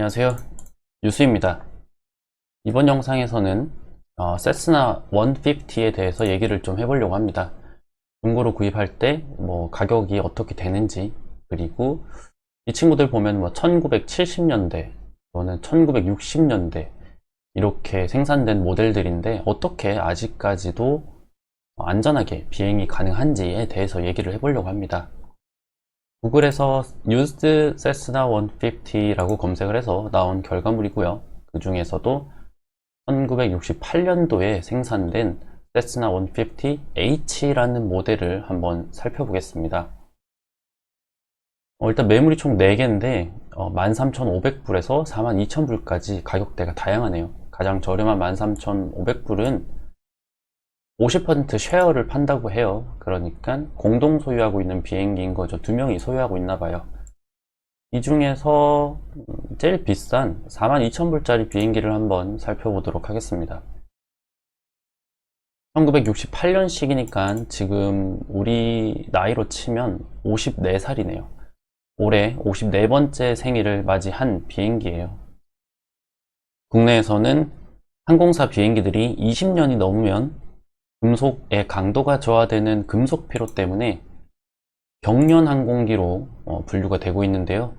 안녕하세요. 유수입니다. 이번 영상에서는 세스나 150에 대해서 얘기를 좀 해보려고 합니다. 중고로 구입할 때 가격이 어떻게 되는지, 그리고 이 친구들 보면 1970년대 또는 1960년대 이렇게 생산된 모델들인데 어떻게 아직까지도 안전하게 비행이 가능한지에 대해서 얘기를 해보려고 합니다. 구글에서 Used Cessna 150라고 검색을 해서 나온 결과물이고요. 그 중에서도 1968년도에 생산된 Cessna 150H라는 모델을 한번 살펴보겠습니다. 일단 매물이 총 4개인데 13,500불에서 42,000불까지 가격대가 다양하네요. 가장 저렴한 13,500불은 50% 쉐어를 판다고 해요. 그러니까 공동 소유하고 있는 비행기인 거죠. 2명이 소유하고 있나 봐요. 이 중에서 제일 비싼 42,000불짜리 비행기를 한번 살펴보도록 하겠습니다. 1968년식이니까 지금 우리 나이로 치면 54살이네요. 올해 54번째 생일을 맞이한 비행기예요. 국내에서는 항공사 비행기들이 20년이 넘으면 금속의 강도가 저하되는 금속 피로 때문에 경련 항공기로 분류가 되고 있는데요.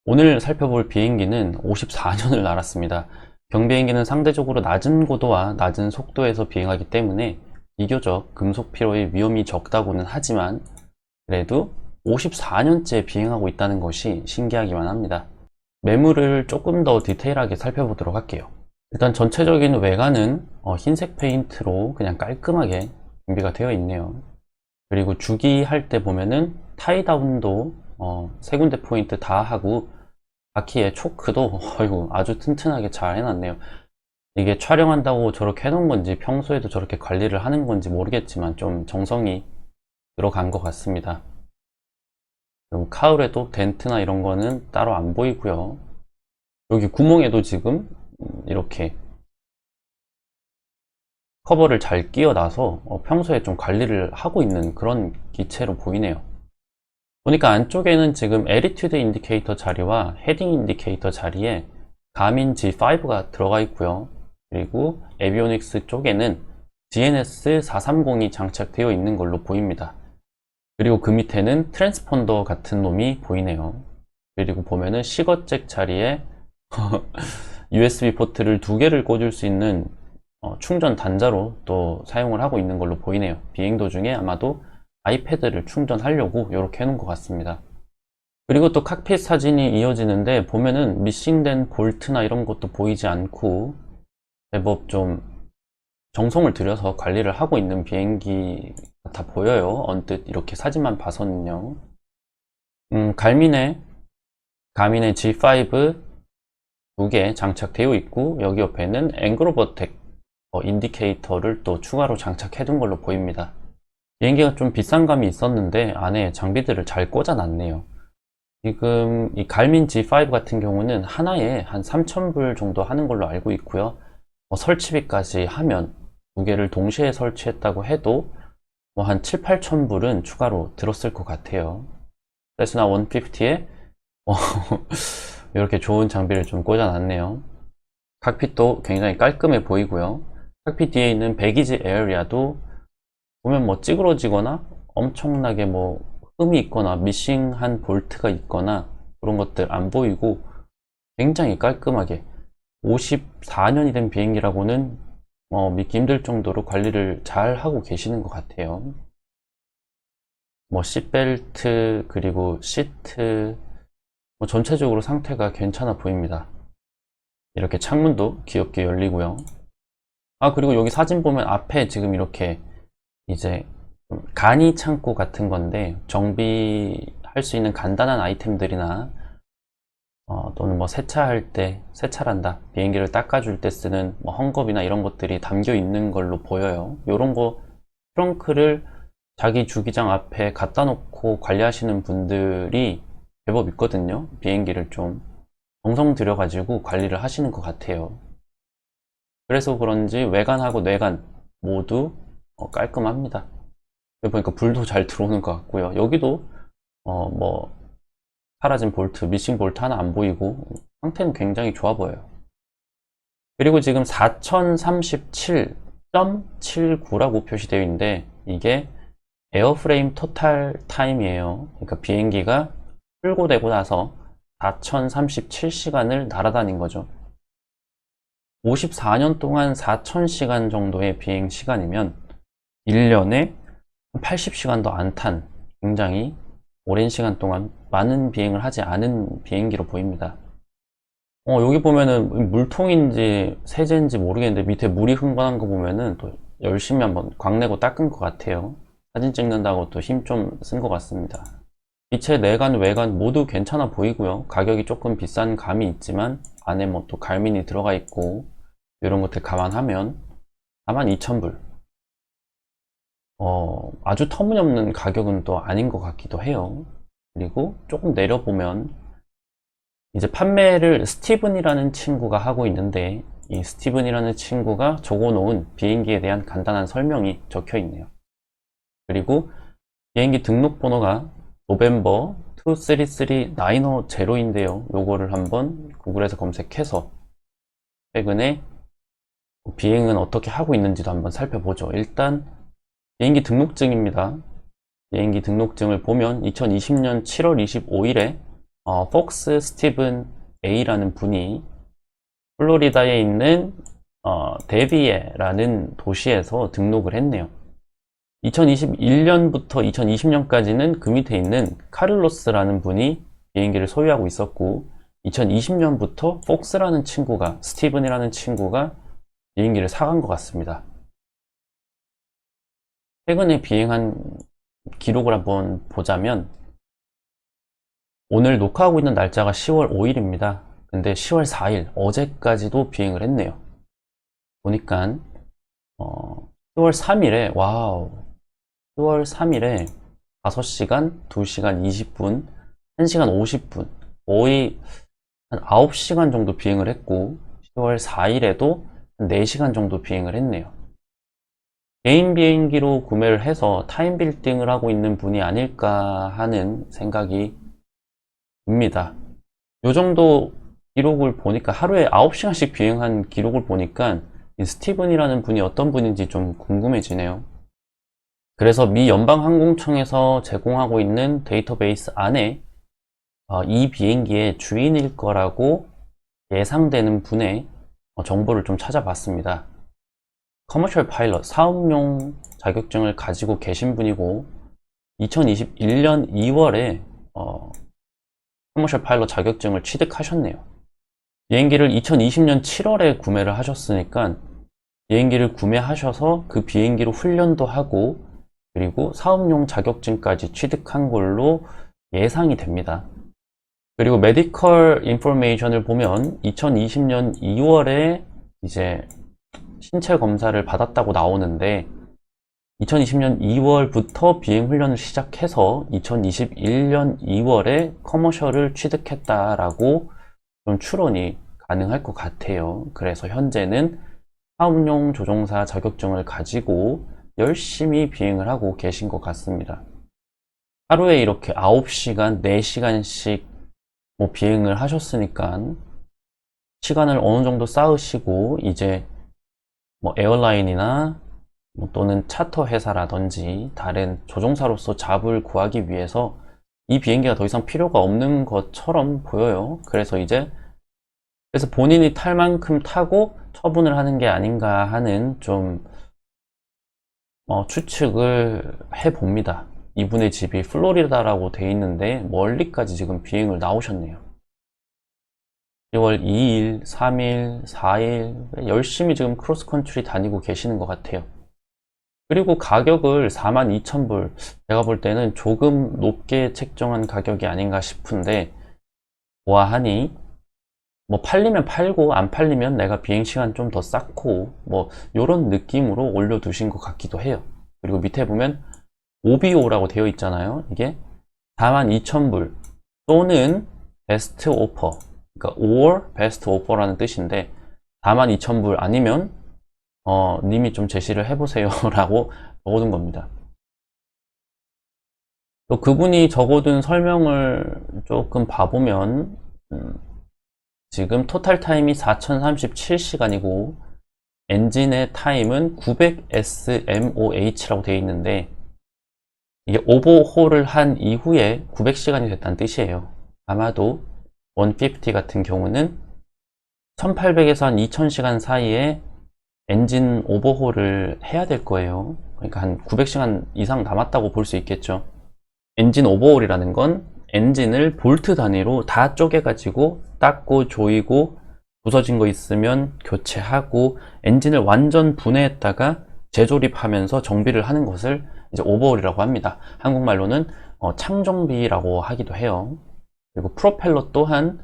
오늘 살펴볼 비행기는 54년을 날았습니다. 경비행기는 상대적으로 낮은 고도와 낮은 속도에서 비행하기 때문에 비교적 금속 피로의 위험이 적다고는 하지만 그래도 54년째 비행하고 있다는 것이 신기하기만 합니다. 매물을 조금 더 디테일하게 살펴보도록 할게요. 일단 전체적인 외관은 흰색 페인트로 그냥 깔끔하게 준비가 되어 있네요. 그리고 주기할 때 보면은 타이다운도 세 군데 포인트 다 하고 바퀴에 초크도 아주 튼튼하게 잘 해놨네요. 이게 촬영한다고 저렇게 해놓은 건지 평소에도 저렇게 관리를 하는 건지 모르겠지만 좀 정성이 들어간 것 같습니다. 그리고 카울에도 덴트나 이런 거는 따로 안 보이고요. 여기 구멍에도 지금 이렇게 커버를 잘 끼워놔서 평소에 좀 관리를 하고 있는 그런 기체로 보이네요. 보니까 안쪽에는 지금 에리튜드 인디케이터 자리와 헤딩 인디케이터 자리에 가민 G5가 들어가 있고요. 그리고 에비오닉스 쪽에는 GNS 430이 장착되어 있는 걸로 보입니다. 그리고 그 밑에는 트랜스폰더 같은 놈이 보이네요. 그리고 보면은 시거잭 자리에 USB 포트를 2개를 꽂을 수 있는 충전 단자로 또 사용을 하고 있는 걸로 보이네요. 비행 도중에 아마도 아이패드를 충전하려고 이렇게 해놓은 것 같습니다. 그리고 또 칵핏 사진이 이어지는데 보면은 미싱된 볼트나 이런 것도 보이지 않고 제법 좀 정성을 들여서 관리를 하고 있는 비행기 같아 보여요. 언뜻 이렇게 사진만 봐서는요. 가민의 G5 2개 장착되어 있고 여기 옆에는 앵그로버텍 인디케이터를 또 추가로 장착해 둔 걸로 보입니다. 비행기가 좀 비싼 감이 있었는데 안에 장비들을 잘 꽂아 놨네요. 지금 이 갈민 G5 같은 경우는 하나에 한 3,000불 정도 하는 걸로 알고 있고요. 설치비까지 하면 2개를 동시에 설치했다고 해도 한 7, 8,000불은 추가로 들었을 것 같아요. 세스나 150에 이렇게 좋은 장비를 좀 꽂아 놨네요. 칵핏도 굉장히 깔끔해 보이고요. 칵핏 뒤에 있는 배기지 에어리아도 보면 찌그러지거나 엄청나게 흠이 있거나 미싱한 볼트가 있거나 그런 것들 안 보이고 굉장히 깔끔하게 54년이 된 비행기라고는 믿기 힘들 정도로 관리를 잘 하고 계시는 것 같아요. 시트벨트 그리고 시트 전체적으로 상태가 괜찮아 보입니다. 이렇게 창문도 귀엽게 열리고요. 그리고 여기 사진 보면 앞에 지금 이렇게 이제 간이 창고 같은 건데 정비할 수 있는 간단한 아이템들이나 또는 세차할 때 세차란다 비행기를 닦아줄 때 쓰는 헝겊이나 이런 것들이 담겨 있는 걸로 보여요. 요런 거 트렁크를 자기 주기장 앞에 갖다 놓고 관리하시는 분들이 제법 있거든요. 비행기를 좀 정성 들여 가지고 관리를 하시는 것 같아요. 그래서 그런지 외관하고 내관 모두 깔끔합니다. 여기 보니까 불도 잘 들어오는 것 같고요. 여기도 사라진 볼트, 미싱 볼트 하나 안 보이고 상태는 굉장히 좋아 보여요. 그리고 지금 4037.79라고 표시되어 있는데 이게 에어프레임 토탈 타임이에요. 그러니까 비행기가 출고되고 나서 4037시간을 날아다닌 거죠. 54년 동안 4000시간 정도의 비행 시간이면 1년에 80시간도 안 탄 굉장히 오랜 시간 동안 많은 비행을 하지 않은 비행기로 보입니다. 여기 보면은 물통인지 세제인지 모르겠는데 밑에 물이 흥건한 거 보면은 또 열심히 한번 광내고 닦은 것 같아요. 사진 찍는다고 또 힘 좀 쓴 것 같습니다. 빛의 내관, 외관 모두 괜찮아 보이고요. 가격이 조금 비싼 감이 있지만 안에 뭐 또 갈민이 들어가 있고 이런 것들 감안하면 42,000불. 아주 터무니없는 가격은 또 아닌 것 같기도 해요. 그리고 조금 내려보면 이제 판매를 스티븐이라는 친구가 하고 있는데 이 스티븐이라는 친구가 적어놓은 비행기에 대한 간단한 설명이 적혀 있네요. 그리고 비행기 등록번호가 노벤버 233950인데요. 요거를 한번 구글에서 검색해서 최근에 비행은 어떻게 하고 있는지도 한번 살펴보죠. 일단 비행기 등록증입니다. 비행기 등록증을 보면 2020년 7월 25일에 폭스 스티븐 A라는 분이 플로리다에 있는 데비에라는 도시에서 등록을 했네요. 2021년부터 2020년까지는 그 밑에 있는 카를로스라는 분이 비행기를 소유하고 있었고 2020년부터 폭스라는 친구가 스티븐이라는 친구가 비행기를 사간 것 같습니다. 최근에 비행한 기록을 한번 보자면 오늘 녹화하고 있는 날짜가 10월 5일입니다. 근데 10월 4일 어제까지도 비행을 했네요. 보니까 10월 3일에 와우 10월 3일에 5시간, 2시간 20분, 1시간 50분 거의 한 9시간 정도 비행을 했고 10월 4일에도 한 4시간 정도 비행을 했네요. 개인 비행기로 구매를 해서 타임 빌딩을 하고 있는 분이 아닐까 하는 생각이 듭니다. 요 정도 기록을 보니까 하루에 9시간씩 비행한 기록을 보니까 이 스티븐이라는 분이 어떤 분인지 좀 궁금해지네요. 그래서 미 연방항공청에서 제공하고 있는 데이터베이스 안에 이 비행기의 주인일 거라고 예상되는 분의 정보를 좀 찾아봤습니다. 커머셜 파일럿 사업용 자격증을 가지고 계신 분이고 2021년 2월에 커머셜 파일럿 자격증을 취득하셨네요. 비행기를 2020년 7월에 구매를 하셨으니까 비행기를 구매하셔서 그 비행기로 훈련도 하고 그리고 사업용 자격증까지 취득한 걸로 예상이 됩니다. 그리고 메디컬 인포메이션을 보면 2020년 2월에 이제 신체 검사를 받았다고 나오는데 2020년 2월부터 비행 훈련을 시작해서 2021년 2월에 커머셜을 취득했다라고 좀 추론이 가능할 것 같아요. 그래서 현재는 사업용 조종사 자격증을 가지고 열심히 비행을 하고 계신 것 같습니다. 하루에 이렇게 9시간, 4시간씩 뭐 비행을 하셨으니까 시간을 어느 정도 쌓으시고 이제 뭐 에어라인이나 뭐 또는 차터 회사라든지 다른 조종사로서 잡을 구하기 위해서 이 비행기가 더 이상 필요가 없는 것처럼 보여요. 그래서 본인이 탈 만큼 타고 처분을 하는 게 아닌가 하는 좀 추측을 해봅니다. 이분의 집이 플로리다라고 돼 있는데 멀리까지 지금 비행을 나오셨네요. 10월 2일, 3일, 4일 열심히 지금 크로스컨트리 다니고 계시는 것 같아요. 그리고 가격을 42,000불 제가 볼 때는 조금 높게 책정한 가격이 아닌가 싶은데 보아하니 뭐 팔리면 팔고 안 팔리면 내가 비행시간 좀 더 쌓고 뭐 요런 느낌으로 올려두신 것 같기도 해요. 그리고 밑에 보면 OBO라고 되어 있잖아요. 이게 42,000불 또는 베스트 오퍼 그러니까 or 베스트 오퍼라는 뜻인데 42,000불 아니면 님이 좀 제시를 해보세요 라고 적어둔 겁니다. 또 그분이 적어둔 설명을 조금 봐보면 지금 토탈 타임이 4037시간이고 엔진의 타임은 900SMOH라고 되어 있는데 이게 오버홀을 한 이후에 900시간이 됐다는 뜻이에요. 아마도 150 같은 경우는 1800에서 한 2000시간 사이에 엔진 오버홀을 해야 될 거예요. 그러니까 한 900시간 이상 남았다고 볼 수 있겠죠. 엔진 오버홀이라는 건 엔진을 볼트 단위로 다 쪼개가지고 닦고 조이고 부서진 거 있으면 교체하고 엔진을 완전 분해했다가 재조립하면서 정비를 하는 것을 이제 오버홀이라고 합니다. 한국말로는 창정비라고 하기도 해요. 그리고 프로펠러 또한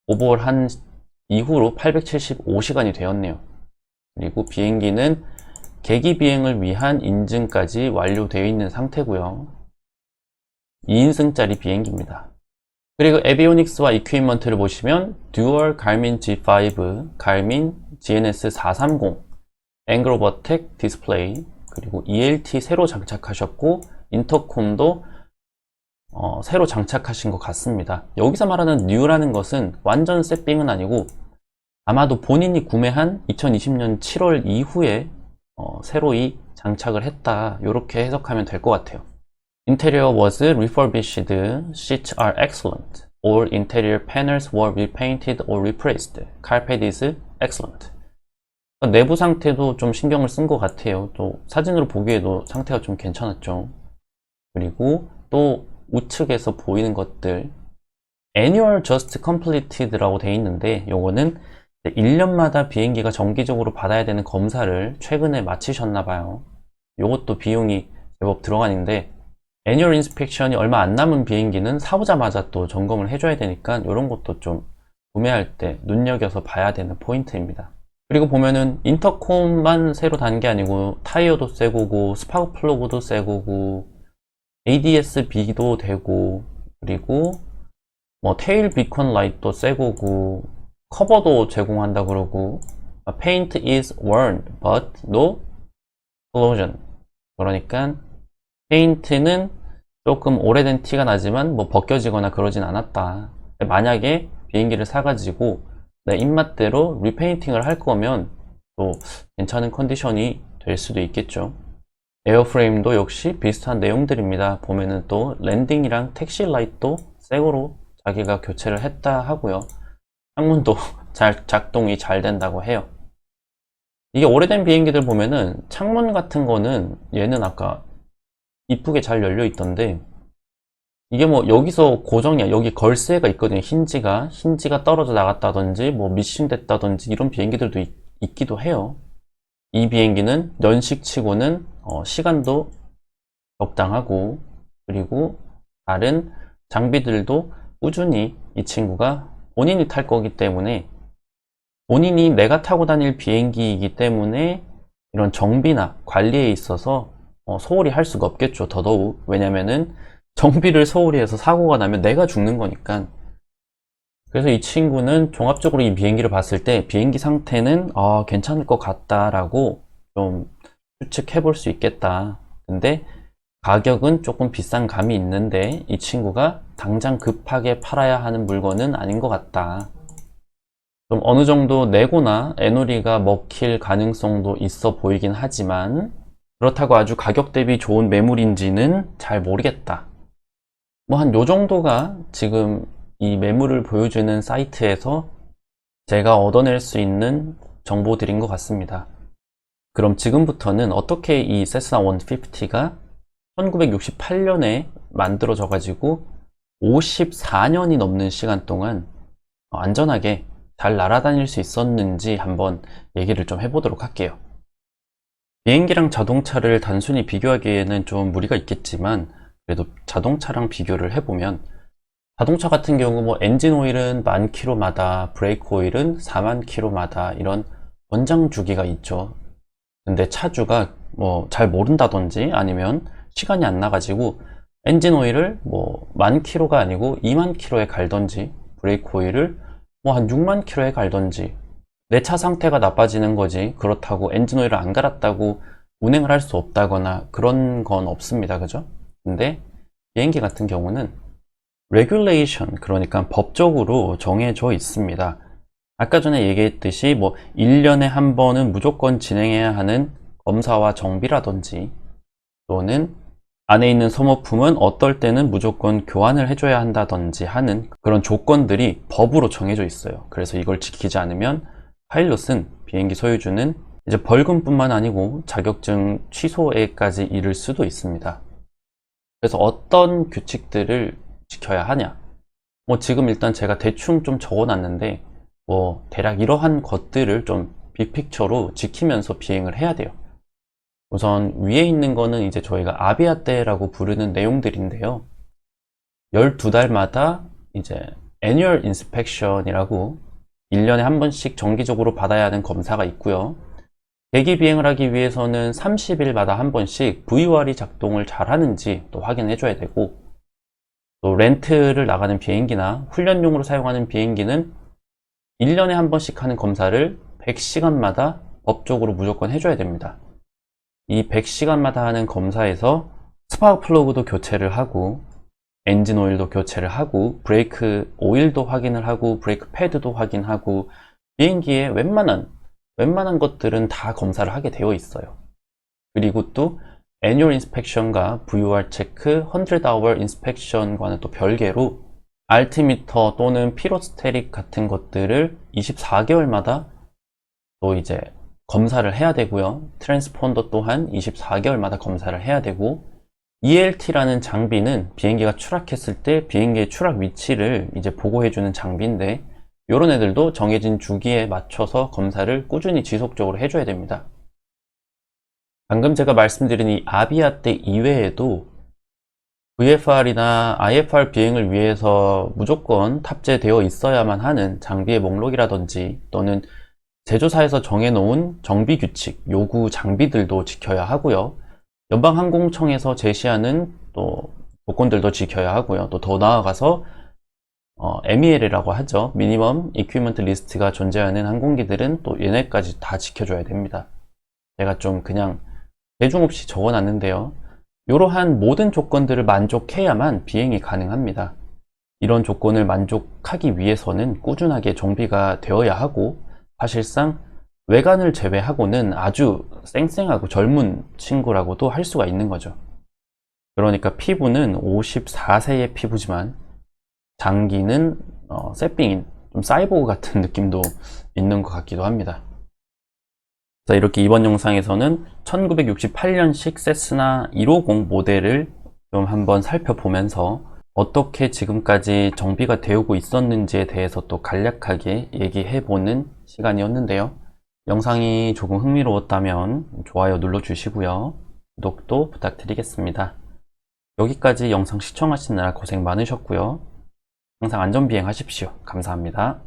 오버홀 한 이후로 875시간이 되었네요. 그리고 비행기는 계기 비행을 위한 인증까지 완료되어 있는 상태고요. 2인승짜리 비행기입니다. 그리고 에비오닉스와 이퀴먼트를 보시면 듀얼 갈민 G5, 갈민 GNS 430, 앵그로버텍 디스플레이, 그리고 ELT 새로 장착하셨고 인터콤도 새로 장착하신 것 같습니다. 여기서 말하는 뉴라는 것은 완전 세핑은 아니고 아마도 본인이 구매한 2020년 7월 이후에 새로이 장착을 했다, 이렇게 해석하면 될 것 같아요. Interior was refurbished, seats are excellent, all interior panels were repainted or replaced, carpet is excellent. 내부 상태도 좀 신경을 쓴 것 같아요. 또 사진으로 보기에도 상태가 좀 괜찮았죠. 그리고 또 우측에서 보이는 것들, Annual Just Completed라고 되어 있는데 요거는 1년마다 비행기가 정기적으로 받아야 되는 검사를 최근에 마치셨나봐요. 요것도 비용이 제법 들어가는데 애뉴얼 인스펙션이 얼마 안 남은 비행기는 사오자마자 또 점검을 해줘야 되니까 이런 것도 좀 구매할 때 눈여겨서 봐야 되는 포인트입니다. 그리고 보면은 인터콤만 새로 단 게 아니고 타이어도 새 거고 스파크 플러그도 새 거고 ADS-B도 되고 그리고 뭐 테일 비컨 라이트도 새 거고 커버도 제공한다 그러고 Paint is worn but no corrosion. 그러니까 페인트는 조금 오래된 티가 나지만 뭐 벗겨지거나 그러진 않았다. 만약에 비행기를 사가지고 내 입맛대로 리페인팅을 할 거면 또 괜찮은 컨디션이 될 수도 있겠죠. 에어프레임도 역시 비슷한 내용들입니다. 보면은 또 랜딩이랑 택시 라이트도 새거로 자기가 교체를 했다 하고요. 창문도 작동이 잘 된다고 해요. 이게 오래된 비행기들 보면은 창문 같은 거는 얘는 아까 이쁘게 잘 열려 있던데 이게 뭐 여기서 고정이야. 여기 걸쇠가 있거든요. 힌지가 떨어져 나갔다든지 뭐 미싱 됐다든지 이런 비행기들도 있기도 해요. 이 비행기는 연식치고는 시간도 적당하고 그리고 다른 장비들도 꾸준히 이 친구가 본인이 탈 거기 때문에 본인이 내가 타고 다닐 비행기이기 때문에 이런 정비나 관리에 있어서 소홀히 할 수가 없겠죠. 더더욱 왜냐면은 정비를 소홀히 해서 사고가 나면 내가 죽는 거니까. 그래서 이 친구는 종합적으로 이 비행기를 봤을 때 비행기 상태는 괜찮을 것 같다라고 좀 추측해 볼 수 있겠다. 근데 가격은 조금 비싼 감이 있는데 이 친구가 당장 급하게 팔아야 하는 물건은 아닌 것 같다. 좀 어느 정도 내고나 에너리가 먹힐 가능성도 있어 보이긴 하지만 그렇다고 아주 가격 대비 좋은 매물인지는 잘 모르겠다. 뭐 한 요 정도가 지금 이 매물을 보여주는 사이트에서 제가 얻어낼 수 있는 정보들인 것 같습니다. 그럼 지금부터는 어떻게 이 세스나 150가 1968년에 만들어져 가지고 54년이 넘는 시간 동안 안전하게 잘 날아다닐 수 있었는지 한번 얘기를 좀 해보도록 할게요. 비행기랑 자동차를 단순히 비교하기에는 좀 무리가 있겠지만 그래도 자동차랑 비교를 해보면 자동차 같은 경우 뭐 엔진 오일은 10,000km마다 브레이크 오일은 40,000km마다 이런 권장 주기가 있죠. 근데 차주가 뭐 잘 모른다든지 아니면 시간이 안 나가지고 엔진 오일을 뭐 10,000km가 아니고 20,000km에 갈던지 브레이크 오일을 뭐 한 60,000km에 갈던지 내 차 상태가 나빠지는 거지 그렇다고 엔진 오일을 안 갈았다고 운행을 할 수 없다거나 그런 건 없습니다. 그죠? 근데 비행기 같은 경우는 regulation, 그러니까 법적으로 정해져 있습니다. 아까 전에 얘기했듯이 1년에 한 번은 무조건 진행해야 하는 검사와 정비라든지, 또는 안에 있는 소모품은 어떨 때는 무조건 교환을 해줘야 한다든지 하는 그런 조건들이 법으로 정해져 있어요. 그래서 이걸 지키지 않으면 파일럿은, 비행기 소유주는 이제 벌금뿐만 아니고 자격증 취소에까지 이를 수도 있습니다. 그래서 어떤 규칙들을 지켜야 하냐? 지금 일단 제가 대충 좀 적어 놨는데, 대략 이러한 것들을 좀 빅픽처로 지키면서 비행을 해야 돼요. 우선 위에 있는 거는 이제 저희가 아비아떼라고 부르는 내용들인데요. 12달마다 이제 annual inspection이라고 1년에 한 번씩 정기적으로 받아야 하는 검사가 있고요. 대기 비행을 하기 위해서는 30일마다 한 번씩 VOR이 작동을 잘 하는지 또 확인해 줘야 되고, 또 렌트를 나가는 비행기나 훈련용으로 사용하는 비행기는 1년에 한 번씩 하는 검사를 100시간마다 법적으로 무조건 해줘야 됩니다. 이 100시간마다 하는 검사에서 스파크 플러그도 교체를 하고, 엔진 오일도 교체를 하고, 브레이크 오일도 확인을 하고, 브레이크 패드도 확인하고, 비행기에 웬만한 것들은 다 검사를 하게 되어 있어요. 그리고 또 annual inspection과 VOR 체크, 100hour inspection과는 또 별개로 알티미터 또는 피로스테릭 같은 것들을 24개월마다 또 이제 검사를 해야 되고요. 트랜스폰더 또한 24개월마다 검사를 해야 되고, ELT라는 장비는 비행기가 추락했을 때 비행기의 추락 위치를 이제 보고해주는 장비인데, 이런 애들도 정해진 주기에 맞춰서 검사를 꾸준히 지속적으로 해줘야 됩니다. 방금 제가 말씀드린 이 아비아떼 이외에도 VFR이나 IFR 비행을 위해서 무조건 탑재되어 있어야만 하는 장비의 목록이라든지, 또는 제조사에서 정해놓은 정비 규칙, 요구 장비들도 지켜야 하고요. 연방항공청에서 제시하는 또 조건들도 지켜야 하고요. 또 더 나아가서 MEL이라고 하죠. 미니멈 이퀴먼트 리스트가 존재하는 항공기들은 또 얘네까지 다 지켜줘야 됩니다. 제가 좀 그냥 대중 없이 적어놨는데요. 이러한 모든 조건들을 만족해야만 비행이 가능합니다. 이런 조건을 만족하기 위해서는 꾸준하게 정비가 되어야 하고, 사실상 외관을 제외하고는 아주 쌩쌩하고 젊은 친구라고도 할 수가 있는 거죠. 그러니까 피부는 54세의 피부지만 장기는 새삥인, 좀 사이보그 같은 느낌도 있는 것 같기도 합니다. 자, 이렇게 이번 영상에서는 1968년식 세스나 150 모델을 좀 한번 살펴보면서 어떻게 지금까지 정비가 되고 있었는지에 대해서 또 간략하게 얘기해보는 시간이었는데요. 영상이 조금 흥미로웠다면 좋아요 눌러주시고요. 구독도 부탁드리겠습니다. 여기까지 영상 시청하시느라 고생 많으셨고요. 항상 안전비행 하십시오. 감사합니다.